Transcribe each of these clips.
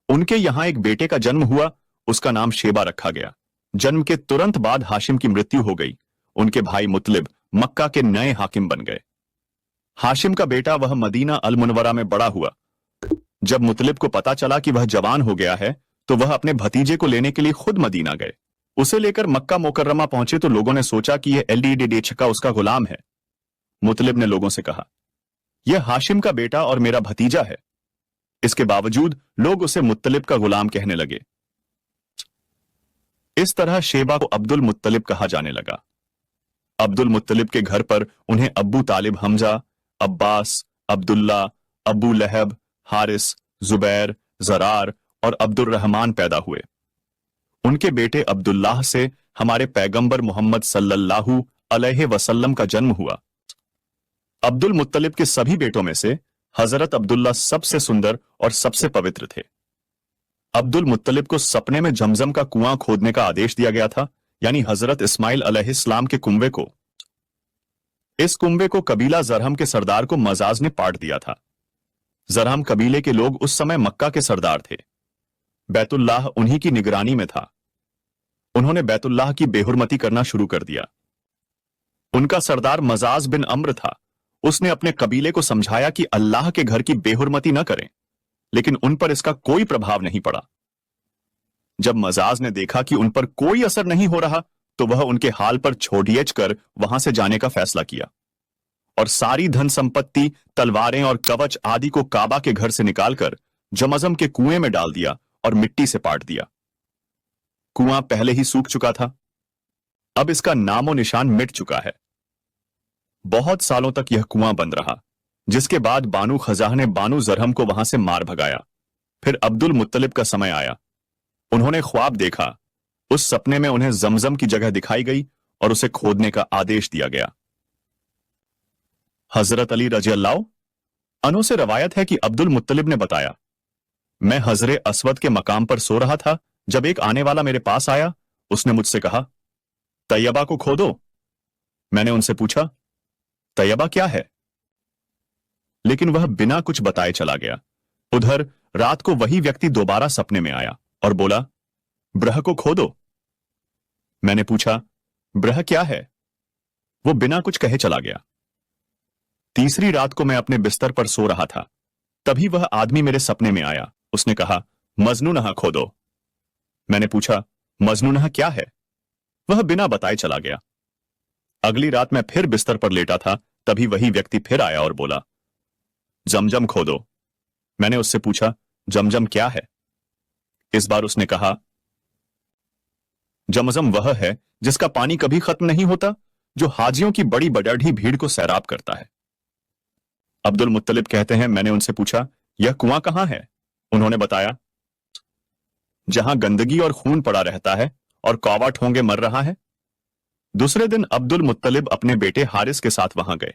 उनके यहां एक बेटे का जन्म हुआ, उसका नाम शेबा रखा गया। जन्म के तुरंत बाद हाशिम की मृत्यु हो गई। उनके भाई मुतलिब मक्का के नए हाकिम बन गए। हाशिम का बेटा वह मदीना अल मुनव्वरा में बड़ा हुआ। जब मुतलिब को पता चला कि वह जवान हो गया है, तो वह अपने भतीजे को लेने के लिए खुद मदीना गए। उसे लेकर मक्का मुकर्रमा पहुंचे तो लोगों ने सोचा कि यह एलडीडेछका उसका गुलाम है। मुतलिब ने लोगों से कहा, यह हाशिम का बेटा और मेरा भतीजा है। इसके बावजूद लोग उसे मुत्तलिब का गुलाम कहने लगे। इस तरह शेबा को अब्दुल मुत्तलिब कहा जाने लगा। अब्दुल मुत्तलिब के घर पर उन्हें अब्बू तालिब हमजा, अब्बास, अब्दुल्ला, अबू लहब, हारिस, जुबैर, जरार और अब्दुल रहमान पैदा हुए। उनके बेटे अब्दुल्लाह से हमारे पैगंबर मोहम्मद सल्लल्लाहु अलैहि वसल्लम का जन्म हुआ। अब्दुल मुत्तलिब के सभी बेटों में से हजरत अब्दुल्ला सबसे सुंदर और सबसे पवित्र थे। अब्दुल मुत्तलिब को सपने में जमजम का कुआं खोदने का आदेश दिया गया था, यानी हजरत इस्माइल अलैहिस्सलाम के कुंवे को। इस कुंवे को कबीला जरहम के सरदार को मजाज ने पाट दिया था। जरहम कबीले के लोग उस समय मक्का के सरदार थे। बैतुल्लाह उन्हीं की निगरानी में था। उन्होंने बैतुल्लाह की बेहुरमती करना शुरू कर दिया। उनका सरदार मजाज बिन अम्र था। उसने अपने कबीले को समझाया कि अल्लाह के घर की बेहुरमती न करें, लेकिन उन पर इसका कोई प्रभाव नहीं पड़ा। जब मजाज ने देखा कि उन पर कोई असर नहीं हो रहा, तो वह उनके हाल पर छोड़िएच कर वहां से जाने का फैसला किया और सारी धन संपत्ति, तलवारें और कवच आदि को काबा के घर से निकालकर जमजम के कुएं में डाल दिया और मिट्टी से पाट दिया। कुआं पहले ही सूख चुका था। अब इसका नामो निशान मिट चुका है। बहुत सालों तक यह कुआं बंद रहा, जिसके बाद बानू खजाह ने बानू जरहम को वहां से मार भगाया। फिर अब्दुल मुत्तलिब का समय आया। उन्होंने ख्वाब देखा। उस सपने में उन्हें जमजम की जगह दिखाई गई और उसे खोदने का आदेश दिया गया। हजरत अली रजी अल्लाह अन्हु से रवायत है कि अब्दुल मुत्तलिब ने बताया, मैं हजरे अस्वद के मकाम पर सो रहा था जब एक आने वाला मेरे पास आया। उसने मुझसे कहा, तैयबा को खोदो। मैंने उनसे पूछा, तैयबा क्या है? लेकिन वह बिना कुछ बताए चला गया। उधर रात को वही व्यक्ति दोबारा सपने में आया और बोला, ब्रह को खोदो। मैंने पूछा, ब्रह क्या है? वो बिना कुछ कहे चला गया। तीसरी रात को मैं अपने बिस्तर पर सो रहा था, तभी वह आदमी मेरे सपने में आया। उसने कहा, मजनूनहा खोदो। मैंने पूछा, मजनूनहा क्या है? वह बिना बताए चला गया। अगली रात मैं फिर बिस्तर पर लेटा था, तभी वही व्यक्ति फिर आया और बोला, जमजम खोदो। मैंने उससे पूछा, जमजम क्या है? इस बार उसने कहा, जमजम वह है जिसका पानी कभी खत्म नहीं होता, जो हाजियों की बड़ी बडढ़ी भीड़ को सैराब करता है। अब्दुल मुत्तलिब कहते हैं, मैंने उनसे पूछा, यह कुआं कहां है? उन्होंने बताया, जहां गंदगी और खून पड़ा रहता है और कौवा ठोंगे मर रहा है। दूसरे दिन अब्दुल मुत्तलिब अपने बेटे हारिस के साथ वहां गए।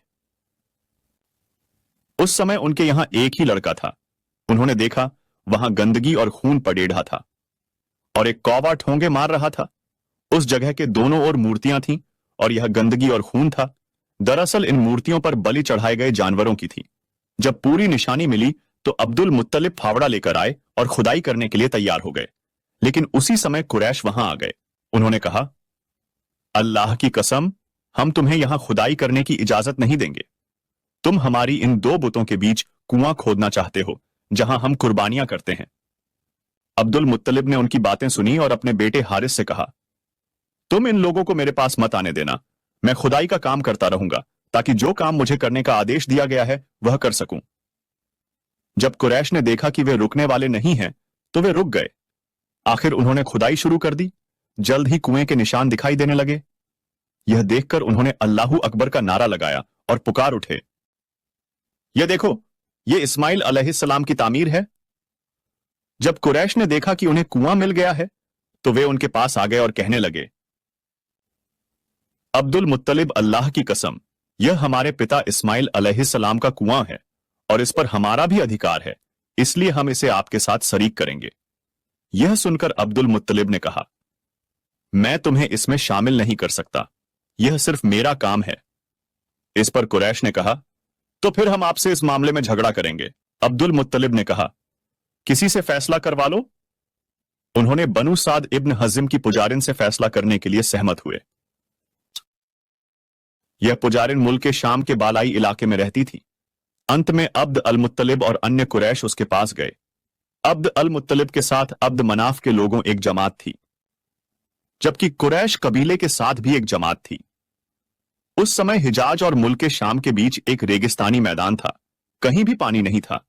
उस समय उनके यहां एक ही लड़का था। उन्होंने देखा वहां गंदगी और खून पड़ेढ़ा था और एक कौवा ठोंगे मार रहा था। उस जगह के दोनों ओर मूर्तियां थीं और यह गंदगी और खून था। दरअसल इन मूर्तियों पर बलि चढ़ाए गए जानवरों की थी। जब पूरी निशानी मिली तो अब्दुल मुत्तलिब फावड़ा लेकर आए और खुदाई करने के लिए तैयार हो गए। लेकिन उसी समय कुरैश वहां आ गए। उन्होंने कहा, अल्लाह की कसम, हम तुम्हें यहां खुदाई करने की इजाजत नहीं देंगे। तुम हमारी इन दो बुतों के बीच कुआं खोदना चाहते हो जहां हम कुर्बानियां करते हैं। अब्दुल मुत्तलिब ने उनकी बातें सुनी और अपने बेटे हारिस से कहा, तुम इन लोगों को मेरे पास मत आने देना। मैं खुदाई का काम करता रहूंगा ताकि जो काम मुझे करने का आदेश दिया गया है वह कर सकूं। जब कुरैश ने देखा कि वे रुकने वाले नहीं हैं, तो वे रुक गए। आखिर उन्होंने खुदाई शुरू कर दी। जल्द ही कुएं के निशान दिखाई देने लगे। यह देखकर उन्होंने अल्लाहू अकबर का नारा लगाया और पुकार उठे, यह देखो, यह इस्माइल अलैहिस्सलाम की तामीर है। जब कुरैश ने देखा कि उन्हें कुआं मिल गया है, तो वे उनके पास आ गए और कहने लगे, अब्दुल मुत्तलिब, अल्लाह की कसम, यह हमारे पिता इस्माइल अलैहिस्सलाम का कुआं है और इस पर हमारा भी अधिकार है, इसलिए हम इसे आपके साथ शरीक करेंगे। यह सुनकर अब्दुल मुत्तलिब ने कहा, मैं तुम्हें इसमें शामिल नहीं कर सकता, यह सिर्फ मेरा काम है। इस पर कुरैश ने कहा, तो फिर हम आपसे इस मामले में झगड़ा करेंगे। अब्दुल मुत्तलिब ने कहा, किसी से फैसला करवा लो। उन्होंने बनु साद इब्न हजिम की पुजारिन से फैसला करने के लिए सहमत हुए। यह पुजारिन मुल्क के शाम के बालाई इलाके में रहती थी। अंत में अब्द अल मुत्तलिब और अन्य कुरैश उसके पास गए। अब्द अल मुत्तलिब के साथ अब्द मनाफ के लोगों एक जमात थी, जबकि कुरैश कबीले के साथ भी एक जमात थी। उस समय हिजाज और मुल्क के शाम के बीच एक रेगिस्तानी मैदान था, कहीं भी पानी नहीं था।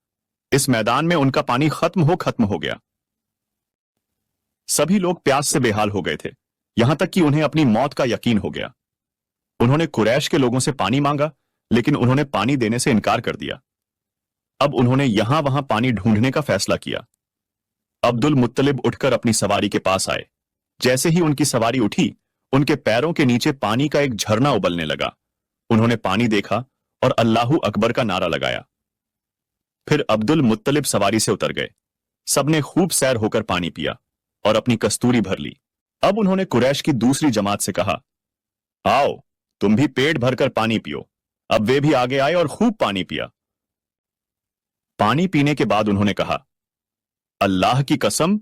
इस मैदान में उनका पानी खत्म हो गया। सभी लोग प्यास से बेहाल हो गए थे, यहां तक कि उन्हें अपनी मौत का यकीन हो गया। उन्होंने कुरैश के लोगों से पानी मांगा, लेकिन उन्होंने पानी देने से इनकार कर दिया। अब उन्होंने यहां वहां पानी ढूंढने का फैसला किया। अब्दुल मुत्तलिब उठकर अपनी सवारी के पास आए। जैसे ही उनकी सवारी उठी, उनके पैरों के नीचे पानी का एक झरना उबलने लगा। उन्होंने पानी देखा और अल्लाहू अकबर का नारा लगाया। फिर अब्दुल मुत्तलिब सवारी से उतर गए। सबने खूब सैर होकर पानी पिया और अपनी कस्तूरी भर ली। अब उन्होंने कुरैश की दूसरी जमात से कहा, आओ तुम भी पेट भरकर पानी पियो। अब वे भी आगे आए और खूब पानी पिया। पानी पीने के बाद उन्होंने कहा, अल्लाह की कसम,